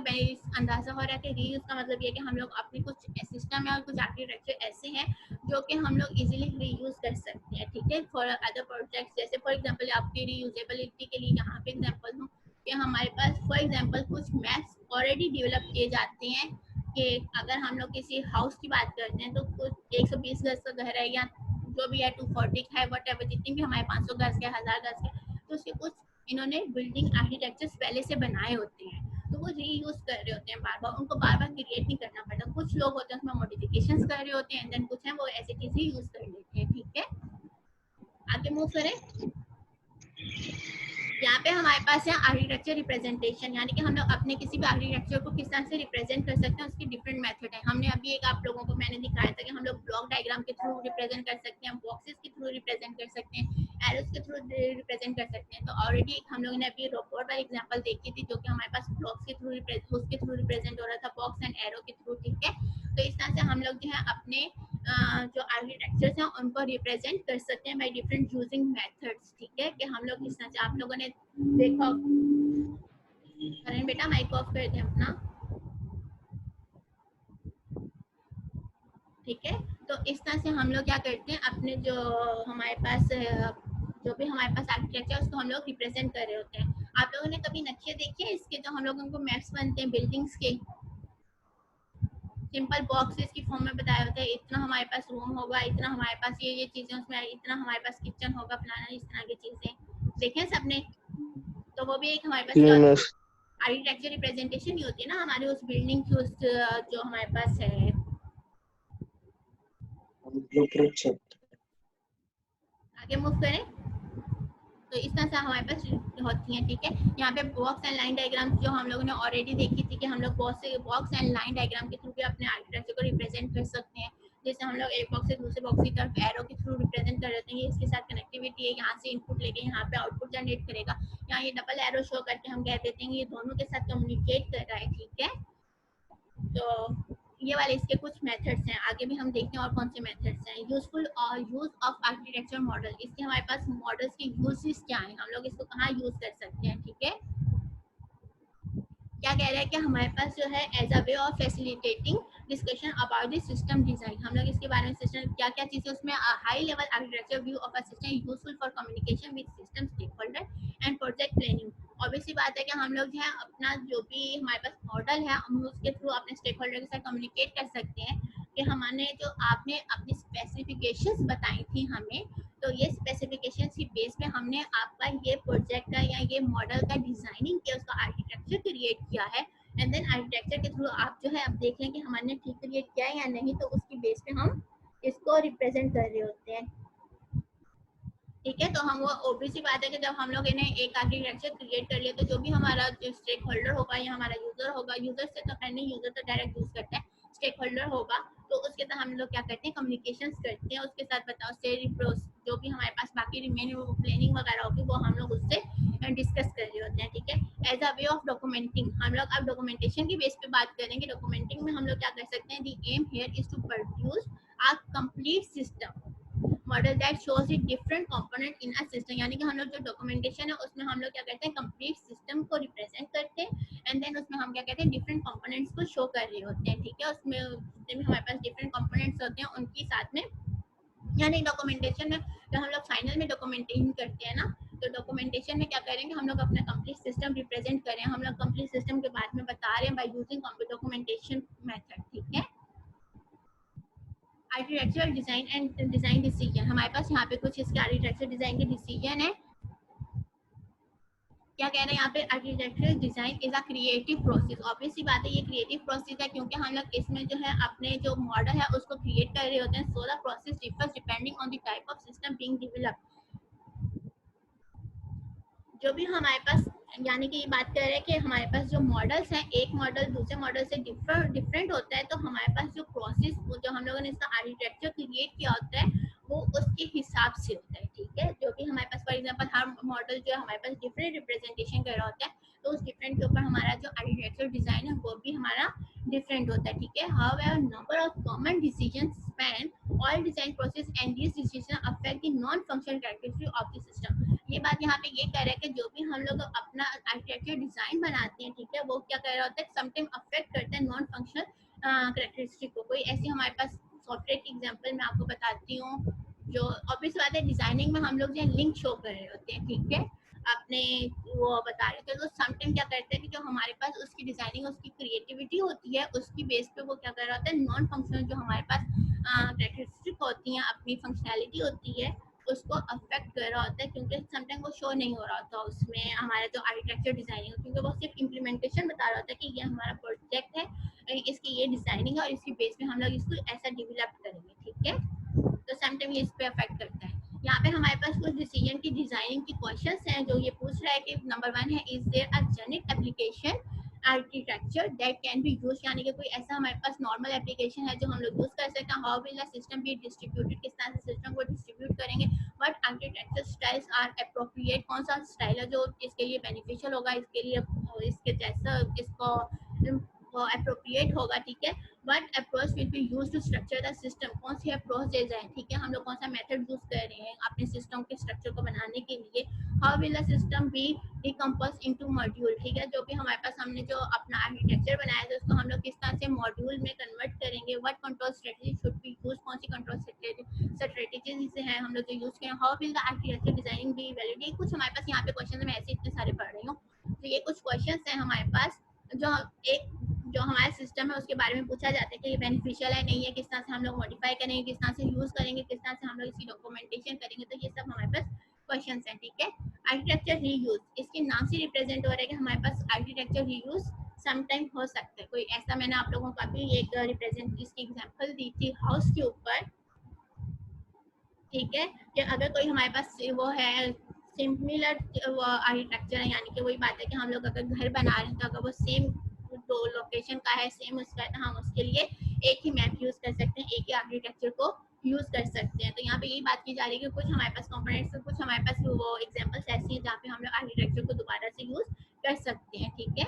अंदाजा हो रहा है कि रीयूज का मतलब ये है कि हम लोग अपने कुछ सिस्टम है और कुछ आर्किटेक्चर ऐसे हैं जो कि हम लोग इजीली रीयूज कर सकते हैं, ठीक है, फॉर अदर प्रोजेक्ट्स। जैसे फॉर एग्जांपल आपकी रीयूजेबिलिटी के लिए यहाँ पे एग्जांपल दूँ कि हमारे पास फॉर एग्जांपल कुछ मैप्स ऑलरेडी डेवलप किए जाते हैं, कि अगर हम लोग किसी हाउस की बात करते हैं तो कुछ 120 गज का घर है या जो भी है 240 है, वट जितनी भी हमारे 500 गज के 1000 गज के, तो उसके कुछ इन्होंने बिल्डिंग आर्किटेक्चर्स पहले से बनाए होते हैं, तो वो रीयूज कर रहे होते हैं बार बार, उनको बार बार क्रिएट नहीं करना पड़ता। कुछ लोग होते हैं उसमें मॉडिफिकेशंस कर रहे होते हैं, एंड देन कुछ हैं वो ऐसे चीज़ ही यूज कर लेते हैं, ठीक है। आगे मूव करें। यहाँ पे हमारे पास है आर्किटेक्चर रिप्रेजेंटेशन, यानी कि हम लोग अपने किसी भी आर्किटेक्चर को किस तरह से रिप्रेजेंट कर सकते हैं, उसकी डिफरेंट मेथड है। हमने अभी एक आप लोगों को मैंने दिखाया था कि हम लोग ब्लॉक डायग्राम के थ्रू रिप्रेजेंट कर सकते हैं, बॉक्सेस के थ्रू रिप्रेजेंट कर सकते हैं, एरोस के थ्रू रिप्रेजेंट कर सकते हैं। तो ऑलरेडी हम लोगों ने अभी रोबोट वाली एग्जांपल देखी थी जो कि हमारे पास ब्लॉक्स के थ्रू उसके थ्रू रिप्रेजेंट हो रहा था, बॉक्स एंड एरो के थ्रू, ठीक है। तो इस तरह से हम लोग जो है अपने जो आर्किटेक्चर्स हैं उनको रिप्रेजेंट कर सकते हैं बाय डिफरेंट यूजिंग मेथड्स, ठीक है। कि हम लोग इस तरह से आप लोगों ने देखा, करण बेटा माइक ऑफ कर दें अपना, ठीक है। तो इस तरह से हम लोग क्या करते हैं अपने जो हमारे पास जो भी हमारे पास आर्किटेक्चर उसको हम लोग रिप्रेजेंट कर रहे होते हैं। आप लोगों ने कभी नक्शे देखे हैं इसके, जो हम लोगों को मैप्स बनते हैं बिल्डिंग्स के, सिंपल बॉक्सेस की फॉर्म में बताया होता है, इतना हमारे पास रूम होगा, इतना हमारे पास ये चीजें उसमें, इतना हमारे पास किचन होगा, फलाना, इस तरह की चीजें देखें सबने। तो वो भी एक हमारे पास आर्किटेक्चर रिप्रेजेंटेशन ही होती है ना हमारे उस बिल्डिंग की, उस जो हमारे पास है। आगे मूव करें। तो इस तरह से हमारे पास होती हैं, ठीक है। यहाँ पे बॉक्स एंड लाइन डायग्राम जो हम लोगों ने ऑलरेडी देखी थी कि हम लोग बॉक्स एंड लाइन डायग्राम के थ्रू भी अपने आर्किटेक्चर को रिप्रेजेंट कर सकते हैं। जैसे हम लोग एक बॉक्स से दूसरे बॉक्स की तरफ एरो के थ्रू रिप्रेजेंट कर देते हैं, इसके साथ कनेक्टिविटी है, यहाँ से इनपुट लेके यहाँ पे आउटपुट जनरेट करेगा। यहाँ ये डबल एरो शो करके हम कह देते हैं ये दोनों के साथ कम्युनिकेट कर रहा है, ठीक है। तो ये वाले इसके कुछ मेथड्स हैं, आगे भी हम देखते हैं और कौन से मेथड्स हैं। यूजफुल और यूज ऑफ आर्किटेक्चर मॉडल, इसके हमारे पास मॉडल्स के यूजेस क्या हैं, हम लोग इसको कहाँ यूज कर सकते हैं, ठीक है। क्या कह रहा है कि हमारे पास जो है as a way of facilitating discussion about the system design, हम लोग इसके बारे में सिस्टम क्या क्या चीजें उसमें high level architecture view of a system useful for communication with system stakeholder and project planning. Obviously बात है कि हम लोग जो है अपना जो भी हमारे पास मॉडल है हम उसके थ्रू अपने स्टेक होल्डर के साथ कम्युनिकेट कर सकते हैं कि हमारे जो आपने अपनी स्पेसिफिकेशंस बताई थी हमें, तो ये स्पेसिफिकेशंस की बेस पे हमने आपका ये प्रोजेक्ट का या ये मॉडल का डिजाइनिंग किया, उसका आर्किटेक्चर क्रिएट किया है। एंड देन आर्किटेक्चर के थ्रू आप जो है अब देख लें कि हमने ठीक क्रिएट किया है या नहीं, तो उसकी बेस पे हम इसको रिप्रेजेंट कर रहे होते हैं, ठीक है। तो हम वो ऑब्वियसली बात है कि जब हम लोग इन्हें एक आर्किटेक्चर क्रिएट कर लिए तो जो भी हमारा जो स्टेक होल्डर होगा या हमारा यूजर होगा, यूजर से तो खैर नहीं, यूजर तो डायरेक्ट यूज करते हैं, स्टेक होल्डर होगा तो उसके साथ हम लोग क्या करते हैं कम्युनिकेशंस करते हैं, उसके साथ बताओ से जो भी हमारे पास बाकी रिमेनिंग प्लानिंग वगैरह होगी वो हम लोग उससे डिस्कस कर रहे होते हैं, ठीक है। As a way of documenting, हम लोग अब डॉक्यूमेंटेशन की बेस पे बात करेंगे। डॉक्यूमेंटिंग में हम लोग क्या कर सकते हैं, the aim here is to produce a complete system model that shows the different component in a system, यानी कि हम लोग जो डॉक्यूमेंटेशन है उसमें हम लोग क्या करते हैं कंप्लीट सिस्टम को रिप्रेजेंट करते हैं एंड देन उसमें हम क्या कहते हैं डिफरेंट कंपोनेंट्स को शो कर रहे होते हैं, ठीक है। उसमें जितने भी हमारे पास डिफरेंट कंपोनेंट्स होते हैं उनकी साथ में, यानी डॉक्यूमेंटेशन में जब हम लोग फाइनल में डॉक्यूमेंटेशन करते हैं ना, तो डॉक्यूमेंटेशन में क्या करेंगे हम लोग अपना कंप्लीट सिस्टम रिप्रेजेंट करें, हम लोग कंप्लीट सिस्टम के बारे में बता रहे हैं बाय यूजिंग डॉक्यूमेंटेशन मेथड, ठीक है। Architecture design and design decision, हमारे पास यहाँ पे कुछ इसके आर्किटेक्चर डिजाइन के डिसीजन है। क्या कह रहे हैं यहाँ पे, architectural design is a creative process. Obviously बात है ये क्रिएटिव प्रोसेस है क्योंकि हम लोग इसमें जो है अपने जो मॉडल है उसको क्रिएट कर रहे होते हैं। So the process differs depending on the type of system being developed. जो भी हमारे पास, यानी कि ये बात कर रहे हैं कि हमारे पास जो मॉडल्स हैं एक मॉडल दूसरे मॉडल से डिफरेंट होता है, तो हमारे पास जो प्रोसेस जो हम लोगों ने इसका आर्किटेक्चर क्रिएट किया होता है वो उसके हिसाब से होता है, ठीक है। जो भी हमारे पास फॉर एग्जांपल हर मॉडल जो है हमारे पास डिफरेंट रिप्रेजेंटेशन कर रहा होता है, तो उस डिफरेंट के ऊपर हमारा जो आर्किटेक्चर डिजाइन है वो भी हमारा डिफरेंट होता है, ठीक है। However number of common decisions span all design process and this decision affect the non functional characteristic of the system. ये बात यहाँ पे ये कह रहे हैं कि जो भी हम लोग अपना आर्किटेक्चर डिजाइन बनाते हैं, ठीक है, वो क्या कर रहा होता है समटाइम अफेक्ट करता है नॉन फंक्शनल कैरेक्टरिस्टिक को। कोई ऐसी हमारे पास सॉफ्टवेयर की एग्जांपल मैं आपको बताती हूँ, जो ऑब्वियस बात है डिजाइनिंग में हम लोग जो लिंक शो कर रहे होते हैं, ठीक है, अपने वो बता रहे थे। तो समटाइम क्या करते हैं कि जो हमारे पास उसकी डिजाइनिंग उसकी क्रिएटिविटी होती है उसकी बेस पे वो क्या कर रहा होता है नॉन फंक्शनल जो हमारे पास कैरेक्टरिस्टिक होती हैं अपनी फंक्शनैलिटी होती है उसको अफेक्ट कर रहा होता है, क्योंकि समटाइम वो शो नहीं हो रहा होता उसमें हमारा जो आर्किटेक्चर डिजाइनिंग, क्योंकि वो सिर्फ इम्प्लीमेंटेशन बता रहा होता है कि ये हमारा प्रोजेक्ट है, इसकी ये डिजाइनिंग है और इसकी बेस पे हम लोग इसको ऐसा डेवलप करेंगे, ठीक है। तो समटाइम ये इस पे अफेक्ट करता है। यहाँ पे हमारे पास कुछ डिसीजन की डिजाइनिंग की क्वेश्चंस हैं जो ये पूछ रहा है कि नंबर 1 है is there a generic application architecture that can be use, यानी कि कोई ऐसा हमारे पास नॉर्मल एप्लीकेशन है जो हम लोग यूज कर सकते हैं। How will the system be distributed, किस तरह से सिस्टम को डिस्ट्रीब्यूट कंस्ट्रक्ट करेंगे, what architecture styles are appropriate, कौन सा स्टाइल है जो इसके लिए बेनिफिशियल होगा, इसके लिए इसके जैसा इसको एप्रोप्रिएट होगा, ठीक है। What approach will be used to structure the system, कौन सी अप्रोच है, ठीक है, हम लोग कौन सा मेथड यूज कर रहे हैं अपने सिस्टम के स्ट्रक्चर को बनाने के लिए। How will the system B decompose into module, ठीक है, जो भी हमारे पास हमने जो अपना आर्किटेक्चर बनाया था उसको हम लोग किस तरह से मॉड्यूल में कन्वर्ट करेंगे। What control strategy should be use, कौन सी कंट्रोल स्ट्रेटजीज हैं हम लोग जो यूज करें। How will the architecture designing be valid, ये कुछ हमारे पास यहाँ पे क्वेश्चन मैं ऐसे इतने सारे पढ़ रही हूँ, तो ये कुछ क्वेश्चन हैं हमारे पास जो हमारा सिस्टम है उसके बारे में पूछा जाता है कि ये बेनिफिशियल है नहीं है, किस तरह से हम लोग मॉडिफाई करेंगे, किस तरह से यूज करेंगे, किस तरह से हम लोग इसकी डॉक्यूमेंटेशन करेंगे, तो ये सब हमारे पास क्वेश्चंस हैं, ठीक है। आर्किटेक्चर रीयूज, इसके नाम से रिप्रेजेंट हो रहा है कि हमारे पास आर्किटेक्चर रीयूज समटाइम हो सकता है, कोई ऐसा मैंने आप लोगों का भी एक रिप्रेजेंट इसकी एग्जांपल दी थी हाउस के ऊपर, ठीक है, कि अगर कोई हमारे पास वो है सिमिलर आर्किटेक्चर है, यानी कि वही बात है कि हम लोग अगर घर बना रहे हैं तो अगर वो सेम तो लोकेशन का है, सेम उसका है, तो हम उसके लिए एक ही मैप यूज कर सकते हैं, एक ही आर्किटेक्चर को यूज कर सकते हैं। तो यहाँ पे यही बात की जा रही है कि कुछ हमारे पास कंपोनेंट्स, कुछ हमारे पास वो एग्जांपल्स ऐसी हैं जहाँ पे हम लोग आर्किटेक्चर को दोबारा से यूज कर सकते हैं, ठीक है।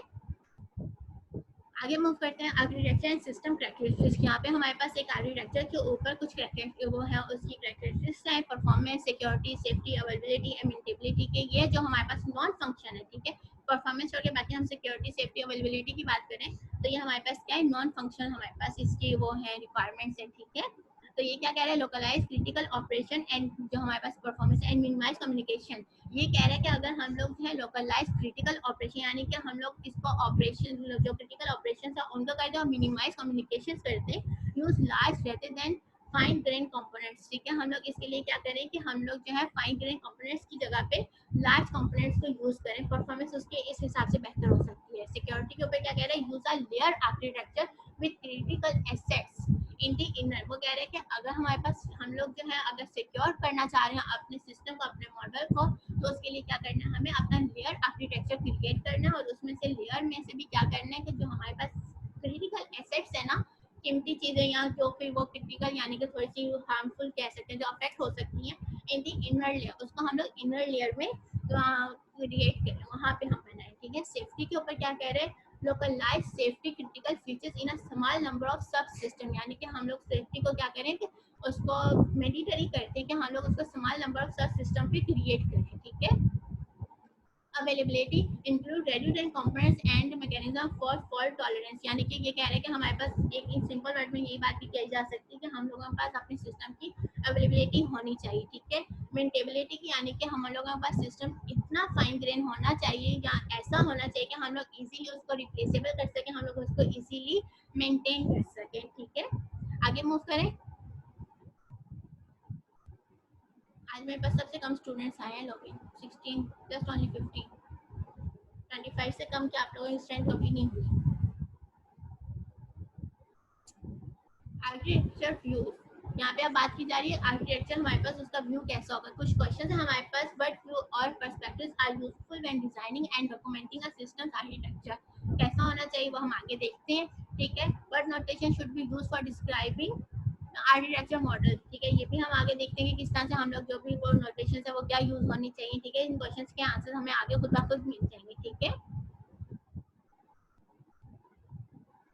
आगे मूव करते हैं आर्किटेक्चर एंड सिस्टम कैरेक्टरिस्टिक्स। यहाँ पे हमारे पास एक आर्किटेक्चर के ऊपर कुछ वो है उसकी कैरेक्टरिस्टिक्स है, performance, security, safety, availability, immutability के, ये जो हमारे पास नॉन फंक्शन है, ठीक है। परफॉर्मेंस छोड़ के बाकी हम सिक्योरिटी, सेफ्टी, अवेलेबिलिटी की बात करें तो ये हमारे पास क्या है, नॉन फंक्शन हमारे पास इसकी वो है रिक्वायरमेंट्स है, ठीक है। तो ये क्या कह रहा है, लोकलाइज क्रिटिकल ऑपरेशन एंड जो हमारे पास परफॉर्मेंस एंड मिनिमाइज कम्युनिकेशन, ये कह रहे हैं कि अगर हम लोग जो है लोकलाइज क्रिटिकल ऑपरेशन यानी कि हम लोग इसको ऑपरेशन जो क्रिटिकल ऑपरेशन है उनको करते हैं और मिनिमाइज कम्युनिकेशन करते हैं, यूज लार्ज रहते देन फाइन ग्रेन कंपोनेंट्स, ठीक है। हम लोग इसके लिए क्या करें कि हम लोग जो है फाइन ग्रेन कंपोनेंट्स की जगह पे लार्ज कंपोनेंट्स को यूज करें, परफॉर्मेंस उसके इस हिसाब से बेहतर हो सकती है। सिक्योरिटी के ऊपर क्या कह रहे हैं, use a layer architecture with critical assets in the inner, वो कह रहे हैं कि अगर हमारे पास हम लोग जो है अगर सिक्योर करना चाह रहे हैं अपने सिस्टम को, अपने मॉडल को, तो उसके लिए क्या करना है, हमें अपना लेयर आर्किटेक्चर क्रिएट करना है और उसमें से लेयर में से भी क्या करना है कि जो हमारे पास क्रिटिकल एसेट्स है ना, कीमती चीजें या जो फिर वो क्रिटिकल यानी कि थोड़ी सी हार्मफुल कह सकते हैं जो अफेक्ट हो सकती हैं इन दी इनर लेयर, उसको हम लोग इनर लेयर में क्रिएट करें, वहाँ पे हम बनाएं, ठीक है। सेफ्टी के ऊपर क्या कह रहे हैं, localise safety critical features in a small number of सब सिस्टम, यानी कि हम लोग सेफ्टी को क्या करें कि उसको मैंडेटरी करते हैं कि हम लोग उसको small number of subsystem पे क्रिएट करें, ठीक है। Availability include redundant components and mechanism for fault tolerance, यानी कि ये कह रहे हैं कि हमारे पास एक सिंपल वर्ड में यही बात भी कही जा सकती है कि हम लोगों के पास अपने सिस्टम की अवेलेबिलिटी होनी चाहिए, ठीक है। मेंटेबिलिटी की, यानी कि हम लोगों के पास सिस्टम इतना फाइन ग्रेन होना चाहिए या ऐसा होना चाहिए कि हम लोग इजीली उसको रिप्लेसेबल कर सकें, हम लोग उसको इजीली मेंटेन कर सकें, ठीक है। आगे मूव करें। आज मेरे पास सबसे कम स्टूडेंट्स आए हैं, लॉगिन 16 जस्ट ओनली 50, 25 से कम के आप लोगों की स्ट्रेंथ कभी नहीं हुई। आर्किटेक्चर व्यू, यहाँ पे अब बात की जा रही है आर्किटेक्चर हमारे पास उसका व्यू कैसा होगा। कुछ क्वेश्चन है हमारे पास, बट व्यू और perspectives are useful when designing and documenting a system architecture, कैसा होना चाहिए वो हम आगे देखते हैं, ठीक है। What notation should be used for describing architecture model, ठीक है, ये भी हम आगे देखते हैं कि किस तरह से हम लोग जो भी वो नोटेशन है वो क्या यूज होनी चाहिए, ठीक है। इन क्वेश्चंस के आंसर हमें आगे खुद ब खुद मिल जाएंगे, ठीक है।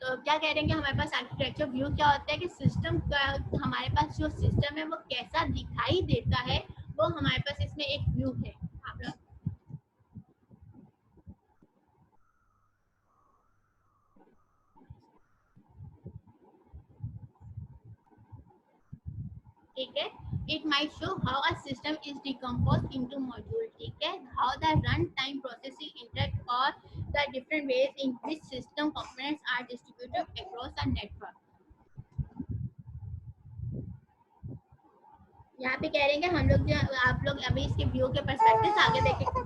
तो क्या कह रहे हैं कि हमारे पास आर्किटेक्चर व्यू क्या होता है कि सिस्टम का हमारे पास जो सिस्टम है वो कैसा दिखाई देता है, वो हमारे पास इसमें एक व्यू है। आप लोग ठीक है, it might show how a system is decomposed into modules, ठीक है, how the runtime processes interact or the different ways in which system components are distributed across a network। यहाँ पे कह रहे हैं कि हम लोग जो आप लोग अभी इसके व्यू के पर्सपेक्टिव्स आगे देखेंगे,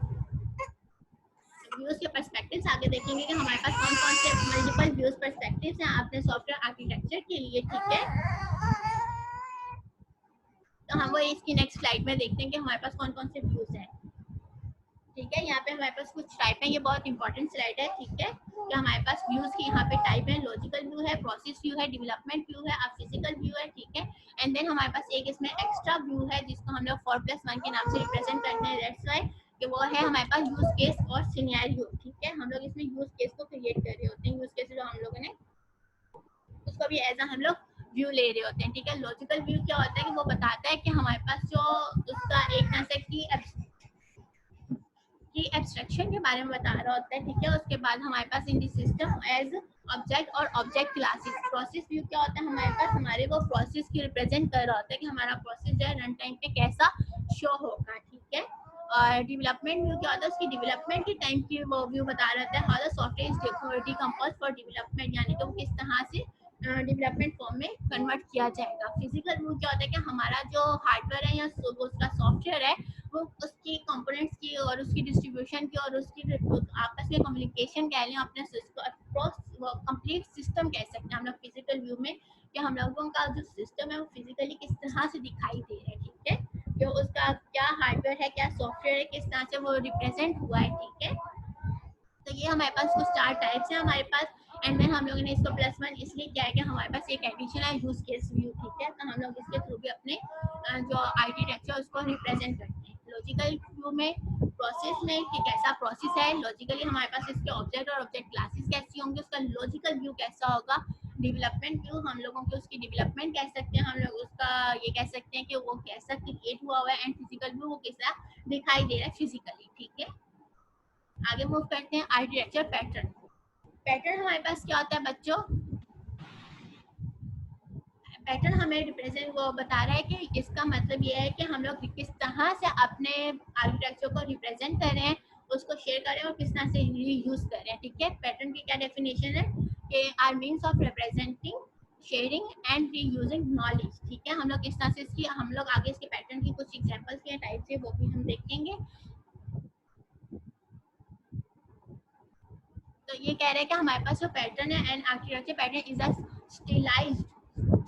व्यूज के पर्सपेक्टिव्स आगे देखेंगे कि हमारे पास कौन कौन से मल्टीपल व्यूज पर्सपेक्टिव्स हैं अपने सॉफ्टवेयर आर्किटेक्चर के लिए, ठीक है। तो हम वो इसकी नेक्स्ट स्लाइड में देखते हैं कि हमारे पास कौन कौन से व्यूज हैं, ठीक है। यहाँ पे हमारे पास कुछ टाइप है, ये बहुत इंपॉर्टेंट स्लाइड है, ठीक है। कि हमारे पास व्यूज की यहाँ पे टाइप है, लॉजिकल व्यू है, प्रोसेस व्यू है, डेवलपमेंट व्यू है, अब फिजिकल व्यू है, ठीक है। एंड देन हमारे पास एक इसमें एक्स्ट्रा व्यू है जिसको हम लोग 4+1 के नाम से रिप्रेजेंट करते हैं। दैट्स व्हाई कि वो है हमारे पास यूज केस और सिनेरियो, ठीक है। हम लोग इसमें यूज केस को क्रिएट कर रहे होते हैं, यूज केस जो हम लोगों ने उसको भी एज हम लोग व्यू ले रहे होते हैं, ठीक है। लॉजिकल व्यू क्या होता है कि वो बताता है कि हमारे पास जो उसका एक तरह से की एब्स्ट्रक्शन के बारे में बता रहा होता है, ठीक है। उसके बाद हमारे पास in the system as object और ऑब्जेक्ट क्लासेस। प्रोसेस व्यू क्या होता है, हमारे पास हमारे वो प्रोसेस की रिप्रेजेंट कर रहा होता है कि हमारा प्रोसेस जो है रन टाइम पे कैसा शो होगा, ठीक है। और डेवलपमेंट व्यू क्या होता है, उसकी डेवलपमेंट के टाइम की वो व्यू बता रहा होता है, how the software is decompose for development, यानी कि वो किस तरह से डेवलपमेंट फॉर्म में कन्वर्ट किया जाएगा। फिजिकल व्यू क्या होता है कि हमारा जो हार्डवेयर है या उसका सॉफ्टवेयर है वो उसकी कंपोनेंट्स की और उसकी डिस्ट्रीब्यूशन की और उसकी आपस में कम्युनिकेशन कह लें, अपने कंप्लीट सिस्टम कह सकते हैं हम लोग फिजिकल व्यू में, कि हम लोगों का जो सिस्टम है वो फिजिकली किस तरह से दिखाई दे रहा है, ठीक है। जो उसका क्या हार्डवेयर है, क्या सॉफ्टवेयर है, किस तरह से वो रिप्रेजेंट हुआ है, ठीक है। तो ये हमारे पास कुछ 4 टाइप्स हैं हमारे पास। एंड देन हम लोगों ने इसको +1 इसलिए किया है कि हमारे पास एक एडिशन है यूज केस व्यू, ठीक है। तो हम लोग इसके थ्रू भी अपने जो आर्किटेक्चर उसको रिप्रेजेंट करते हैं। लॉजिकल व्यू में प्रोसेस में कि कैसा प्रोसेस है, लॉजिकली हमारे पास इसके ऑब्जेक्ट और ऑब्जेक्ट क्लासेस कैसी होंगी, उसका लॉजिकल व्यू कैसा होगा। डेवलपमेंट व्यू हम लोगों के उसकी डेवलपमेंट कह सकते हैं, हम लोग उसका ये कह सकते हैं कि वो कैसा क्रिएट हुआ है। एंड फिजिकल व्यू वो कैसा दिखाई दे रहा है फिजिकली, ठीक है। आगे मूव करते हैं आर्किटेक्चर पैटर्न। पैटर्न हमारे पास क्या होता है बच्चों, पैटर्न हमें रिप्रेजेंट वो बता रहा है कि इसका मतलब ये है कि हम लोग किस तरह से अपने आर्किटेक्चर को रिप्रेजेंट कर रहे हैं, उसको शेयर कर रहे हैं और किस तरह से यूज कर रहे हैं, ठीक है। पैटर्न की क्या डेफिनेशन है कि are means of representing, sharing and reusing knowledge, ठीक है। हम लोग किस तरह से इसकी हम लोग आगे इसके पैटर्न की कुछ एग्जांपल्स के टाइप से वो भी हम देखेंगे। तो ये कह रहे हैं कि हमारे पास जो पैटर्न है and architecture pattern is a stylised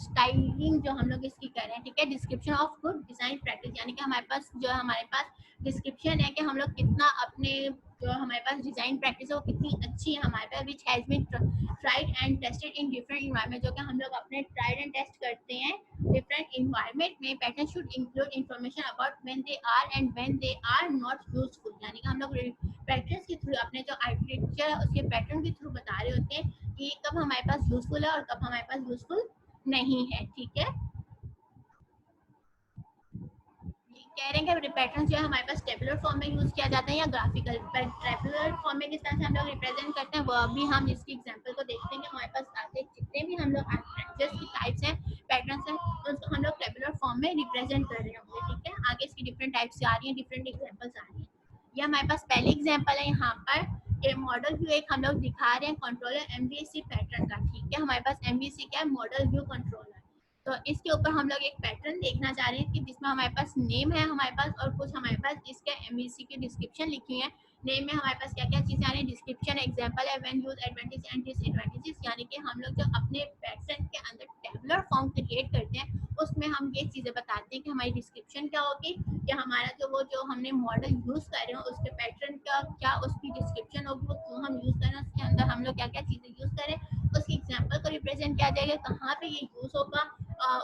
styling जो हम लोग इसकी कर रहे हैं, ठीक है। Description of good design practice, यानी कि हमारे पास जो है हमारे पास डिस्क्रिप्शन है कि हम लोग कितना अपने जो हमारे पास डिजाइन प्रैक्टिस है वो कितनी अच्छी है हमारे पास, which has been tried and tested in different environment, जो कि हम लोग अपने ट्राइड एंड टेस्ट करते हैं डिफरेंट इन्वायरमेंट में। Pattern should include information about when they are and when they are not useful, यानी कि हम लोग पैटर्न्स के थ्रू अपने जो आर्किटेक्चर है उसके पैटर्न के थ्रू बता रहे होते हैं कि कब हमारे पास यूजफुल है और कब हमारे पास यूजफुल नहीं है, ठीक है। कह रहे हैं कि पैटर्न जो है हमारे पास टेबुलर फॉर्म में यूज किया जाता है या ग्राफिकल। टेबुलर फॉर्म में किस तरह से हम लोग रिप्रेजेंट करते हैं वो अभी हम इसकी एग्जांपल को देखते हैं कि हमारे पास आगे जितने भी हम लोग आर्किटेक्चर्स की टाइप्स हैं, पैटर्न्स हैं, उसको हम लोग टेबुलर फॉर्म में रिप्रेजेंट कर रहे होंगे, ठीक है। आगे इसकी डिफरेंट टाइप्स आ रही हैं, डिफरेंट एग्जांपल्स आ रही हैं। ये हमारे पास पहली एग्जांपल है यहाँ पर, ये मॉडल व्यू एक हम लोग दिखा रहे हैं कंट्रोलर MVC पैटर्न का, ठीक है। हमारे पास MVC क्या है, मॉडल व्यू कंट्रोलर। तो इसके ऊपर हम लोग एक पैटर्न देखना चाह रहे हैं कि जिसमें हमारे पास नेम है हमारे पास और कुछ हमारे पास इसके MVC की डिस्क्रिप्शन लिखी है। नेम में हमारे पास क्या क्या चीजें आ रही है, डिस्क्रिप्शन एग्जांपल है, when use, advantage and disadvantages, यानी कि हम लोग जो अपने पैटर्न के अंदर टेबुलर फॉर्म क्रिएट करते हैं उसमें हम ये चीजें बताते हैं कि हमारी डिस्क्रिप्शन क्या होगी, या हमारा जो हमने मॉडल यूज कर रहे हो उसके पैटर्न का क्या उसकी डिस्क्रिप्शन होगी, वो क्यों हम यूज कर रहे हैं, उसके अंदर हम लोग क्या क्या चीजें यूज करें, उसकी एग्जाम्पल को रिप्रेजेंट किया जाएगा, कहाँ पे ये यूज होगा,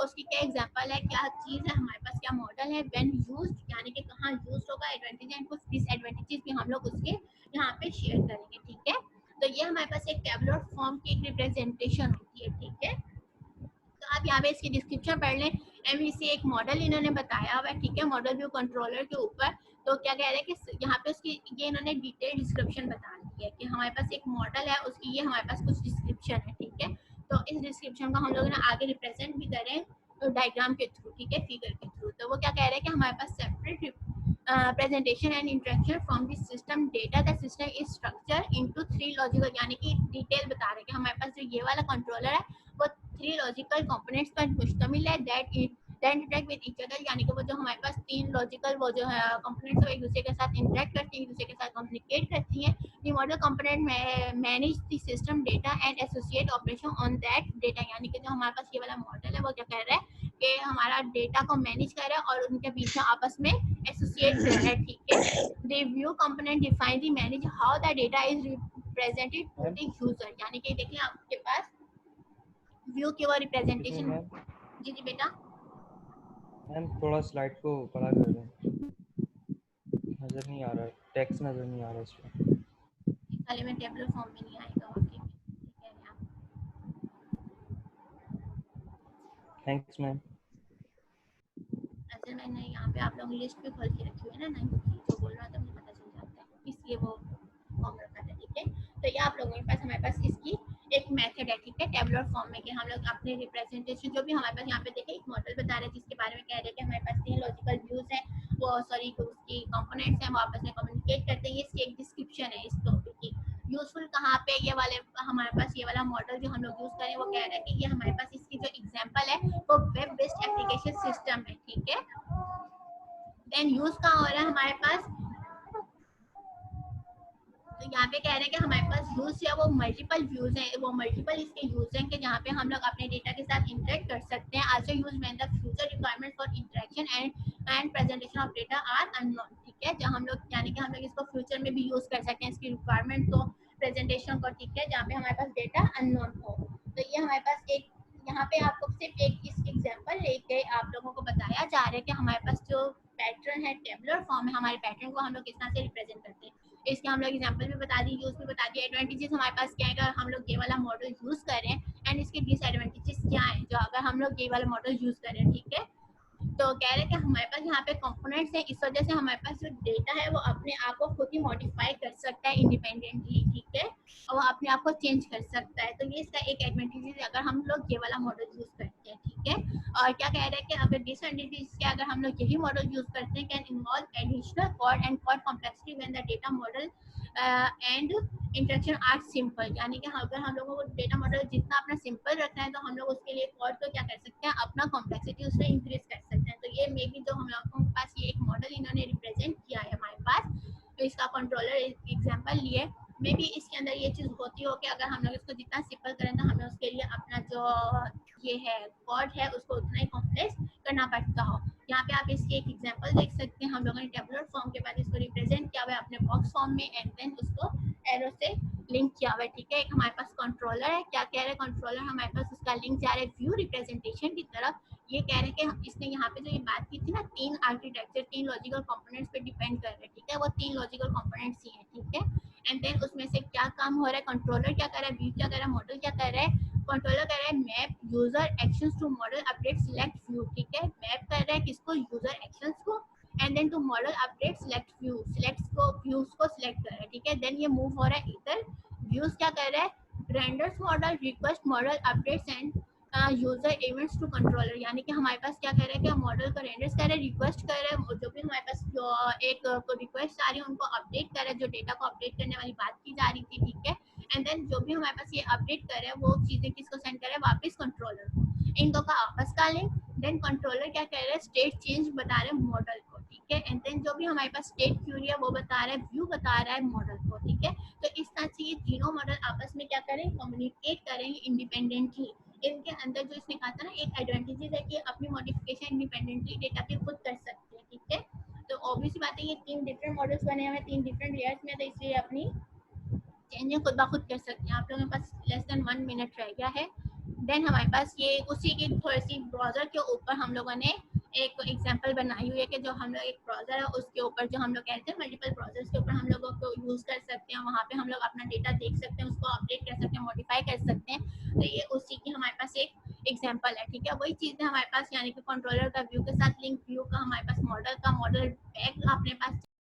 उसकी क्या एग्जांपल है, क्या चीज है हमारे पास, क्या मॉडल है, व्हेन यूज्ड यानी कि कहाँ यूज्ड होगा, एडवांटेज एंड कुछ डिसएडवांटेजेस भी हम लोग उसके यहाँ पे शेयर करेंगे, ठीक है। तो ये हमारे पास एक टेबुलर फॉर्म की एक रिप्रेजेंटेशन होती है, ठीक है। तो आप यहाँ पे इसकी डिस्क्रिप्शन पढ़ लें। MVC एक मॉडल इन्होंने बताया हुआ है, ठीक है, मॉडल व्यू कंट्रोलर के ऊपर। तो क्या कह रहे हैं कि यहाँ पे उसकी ये इन्होंने डिटेल डिस्क्रिप्शन बता दी है कि हमारे पास एक मॉडल है, उसकी ये हमारे पास कुछ डिस्क्रिप्शन है, ठीक है। तो इस डिस्क्रिप्शन को हम लोग ना आगे रिप्रेजेंट भी करें तो डायग्राम के थ्रू, ठीक है, फिगर के थ्रू। तो वो क्या कह रहे हैं कि हमारे पास separate presentation and interaction from the system data, the system is structured into 3 logical, यानी कि डिटेल बता रहे हैं कि हमारे पास जो ये वाला कंट्रोलर है वो 3 लॉजिकल कंपोनेंट्स पर मुश्तमिल है, that interact with each other, यानी कि वो जो हमारे पास 3 लॉजिकल वो जो है कंपोनेंट्स एक दूसरे के साथ इंटरेक्ट करती हैं, एक दूसरे के साथ कम्युनिकेट करती हैं। The model component manage the system data and associate operation on that data, यानी कि जो हमारे पास ये वाला मॉडल है वो क्या कर रहा है कि हमारा डेटा को मैनेज कर रहा है और उनके बीच में आपस में एसोसिएट कर रहा है, ठीक है। The view component define the manage how the data is presented to the user, यानी कि देखिए आपके पास व्यू के वो रिप्रेजेंटेशन। जी जी बेटा। मैम थोड़ा स्लाइड को बड़ा कर दें, नजर नहीं आ रहा है, टेक्स्ट नजर नहीं आ रहा है इसमें। खाली में टेबलर फॉर्म में नहीं आएगा वाकई में, ठीक है आप। Thanks ma'am. असल मैंने यहाँ पे आप लोग लिस्ट भी खोल के रखी हुई है ना, 9 की जो बोल रहा था मुझे पता चल जाता है, इसलिए वो फॉर्म रखा था, ठीक है। तो ये आप लोगों के पास, हमारे पास इसकी एक मेथड है, ठीक है, टेबुलर फॉर्म में, कि हम लोग अपने रिप्रेजेंटेशन जो भी हमारे पास यहाँ पे देखें एक मॉडल बता रहे हैं जिसके बारे में कह रहे हैं कि हमारे पास 3 लॉजिकल व्यूज हैं, वो सॉरी उसकी कंपोनेंट्स हैं, वो आपस में कम्युनिकेट करते हैं। ये इसकी एक डिस्क्रिप्शन है इस टॉपिक की। यूजफुल कहाँ पे, ये वाले हमारे पास ये वाला मॉडल जो हम लोग यूज करें वो कह रहा है कि ये हमारे पास इसकी जो एग्जांपल है वो वेब बेस्ड एप्लीकेशन सिस्टम है, ठीक है। देन यूज कहाँ हो रहा है हमारे पास, तो यहाँ पे कह रहे हैं कि हमारे पास यूज है वो मल्टीपल व्यूज हैं, वो मल्टीपल इसके यूज हैं कि जहाँ पे हम लोग अपने डेटा के साथ इंटरेक्ट कर सकते हैं। Also use when the future requirement for interaction and presentation of data are unknown, ठीक है। जहाँ हम लोग यानी कि हम लोग इसको फ्यूचर में भी यूज कर सकते हैं इसकी रिक्वायरमेंट को, प्रेजेंटेशन को, ठीक है, जहाँ पे हमारे पास डेटा अननोन हो। तो ये हमारे पास एक यहाँ पे आपको सिर्फ एक इस एग्जांपल लेके आप लोगों को बताया जा रहा है कि हमारे पास जो पैटर्न है, टेबुलर फॉर्म है, हमारे पैटर्न को हम लोग किस तरह से रिप्रेजेंट करते हैं। इसके हम लोग एग्जांपल भी बता दी, यूज भी बता दिए। एडवांटेजेस हमारे पास क्या है अगर हम लोग ये वाला मॉडल यूज करें, एंड इसके डिसएडवांटेजेस क्या है जो अगर हम लोग ये वाला मॉडल यूज करें, ठीक है। तो कह रहे हैं कि हमारे पास यहाँ पे कंपोनेंट्स हैं, इस वजह से हमारे पास जो डेटा है वो अपने आप को खुद ही मॉडिफाई कर सकता है इंडिपेंडेंटली, ठीक है, और वो अपने आप को चेंज कर सकता है। तो ये इसका एक एडवांटेज है अगर हम लोग ये वाला मॉडल यूज करते हैं, ठीक है। और क्या कह रहे हैं कि अगर डिसएडवांटेज क्या, अगर हम लोग यही मॉडल यूज करते हैं, can involve additional code and code complexity when the data model and interaction are simple, यानी कि अगर हम लोगों को डेटा मॉडल जितना अपना सिंपल रखना है तो हम लोग उसके लिए कोड को क्या कर सकते हैं, अपना कॉम्प्लेक्सिटी उसमें इंक्रीज कर सकते हैं। तो ये मे बी जो हम लोगों के पास ये एक मॉडल इन्होंने रिप्रेजेंट किया है हमारे पास, तो इसका कंट्रोलर एग्जांपल लिए, मे बी इसके अंदर ये चीज़ होती हो कि अगर हम लोग इसको जितना सिंपल करें तो हमें उसके लिए अपना जो ये है कोड है उसको उतना ही कॉम्प्लेक्स करना पड़ता हो। यहाँ पे आप इसकी एक एग्जांपल देख सकते हैं, हम लोगों ने टेबुलर फॉर्म के बाद इसको रिप्रेजेंट किया हुआ है अपने बॉक्स फॉर्म में, एंड देन उसको एरो से लिंक किया हुआ है, ठीक है। एक हमारे पास कंट्रोलर है, क्या कह रहे हैं कंट्रोलर, हमारे पास उसका लिंक जा रहा है व्यू रिप्रेजेंटेशन की तरफ। ये कह रहे हैं कि इसने यहाँ पे जो ये बात की थी ना, 3 आर्किटेक्चर 3 लॉजिकल कंपोनेंट्स पे डिपेंड कर रहे हैं, ठीक है, वो 3 लॉजिकल कंपोनेंट्स ही हैं, ठीक है। एंड देन उसमें से क्या काम हो रहा है, कंट्रोलर क्या कर रहा है, व्यू क्या कर रहा है, मॉडल क्या कर रहा है। कंट्रोलर कर रहा है map user actions to model update select view, ठीक है, मैप कर रहा है किसको, यूजर एक्शंस को, and then to model update select view, select को व्यूज को सिलेक्ट कर रहा है, ठीक है। देन ये मूव हो रहा है इधर, व्यूज क्या कर रहा है, renders model request model updates and user events to controller, यानी कि हमारे पास क्या कर रहा है कि मॉडल को रेंडर्स कर रहा है, रिक्वेस्ट कर रहा है, जो भी हमारे पास जो एक रिक्वेस्ट आ रही है उनको अपडेट कर रहा है, जो डेटा को अपडेट करने वाली बात की जा रही थी, ठीक है। एंड देन जो भी हमारे पास ये अपडेट कर रहा है वो चीजें किसको सेंड कर रहा है, वापस कंट्रोलर को, इनको का आपस का लिंक। देन कंट्रोलर क्या कर रहा है, स्टेट चेंज बता रहे हैं मॉडल को, ठीक है। एंड देन जो भी हमारे पास स्टेट क्यूरी है वो बता रहा है, व्यू बता रहा है मॉडल को, ठीक है। तो इस तरह से ये तीनों मॉडल आपस में क्या करें, कम्युनिकेट करेंगे इंडिपेंडेंटली। इनके अंदर जो इसने कहा था ना एक एडवांटेजेस है कि अपनी मॉडिफिकेशन इंडिपेंडेंटली डेटा पे खुद कर सकते हैं, ठीक है। तो ऑब्वियसली बात है ये 3 डिफरेंट मॉडल्स बने हुए हैं 3 डिफरेंट लेयर्स में, तो इसलिए अपनी चेंजिंग खुद ब खुद कर सकते हैं। आप लोगों के पास लेस देन 1 मिनट रह गया है। देन हमारे पास ये उसी की थोड़ी सी ब्राउजर के ऊपर हम लोगों ने एक एग्जांपल बनाई हुई है कि जो हम लोग एक ब्राउजर है उसके ऊपर जो हम लोग कहते हैं मल्टीपल ब्राउजर्स के ऊपर हम लोगों को यूज कर सकते हैं, वहाँ पे हम लोग अपना डेटा देख सकते हैं, उसको अपडेट कर सकते हैं, मॉडिफाई कर सकते हैं। तो ये उसी की हमारे पास एक एग्जांपल है, ठीक है। वही चीज़ है हमारे पास, यानी कि कंट्रोलर का व्यू के साथ लिंक, व्यू का हमारे पास मॉडल का मॉडल बैग अपने पास